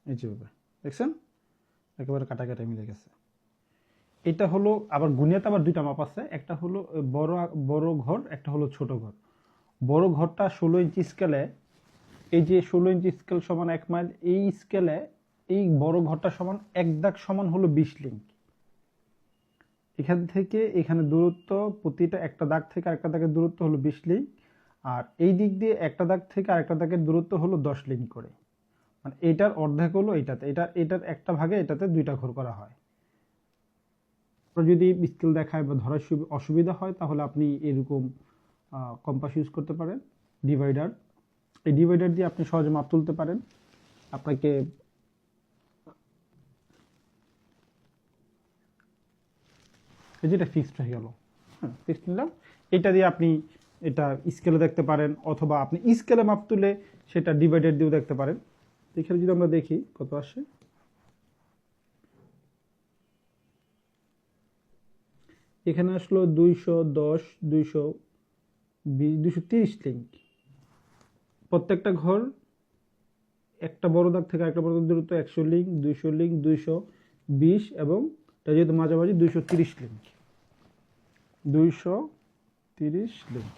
এই যেভাবে দেখছেন একেবারে কাটা কাটা মিলে গেছে। এটা হলো আবার গুনিয়াতে আবার দুইটা মাপ আছে, একটা হলো বড় ঘর, একটা হলো ছোট ঘর। বড় ঘরটা 16 ইঞ্চি স্কেলে, এই যে 16 ইঞ্চি স্কেল সমান 1 মাইল, এই স্কেলে এই বড় ঘরটা সমান এক দাগ সমান হলো 20 লিঙ্ক। এখান থেকে এখানে দূরত্ব প্রতিটা একটা দাগ থেকে আরেকটা দাগের দূরত্ব হলো 20 লিঙ্ক, আর এই দিক দিয়ে একটা দাগ থেকে আরেকটা দাগের দূরত্ব হলো 10 লিঙ্ক করে। মানে এটার অর্ধেক হলো এটাতে, এটার একটা ভাগে এটাতে দুইটা ঘর করা হয়। যদি স্কেল দেখায় বা ধরার অসুবিধা হয় তাহলে আপনি এরকম কম্পাস ইউজ করতে পারেন, ডিভাইডার। এই ডিভাইডার দিয়ে আপনি সহজে মাপ তুলতে পারেন। আপনাকে যেটা ফিক্সড হয়ে গেল, হ্যাঁ ফিক্সড নিলাম। এটা দিয়ে আপনি এটা স্কেলে দেখতে পারেন, অথবা আপনি স্কেলে মাপ তুলে সেটা ডিভাইডার দিয়েও দেখতে পারেন। এখানে যদি আমরা দেখি কত আসে, এখানে আসলো 210, 220, 230 লিঙ্ক। প্রত্যেকটা ঘর একটা বড় দাগ থেকে একটা বড় দাগ দূরত্ব 100 লিঙ্ক, 200 লিঙ্ক, 220 এবং এটা যেহেতু মাঝামাঝি 230 লিঙ্ক, 230 লিঙ্ক।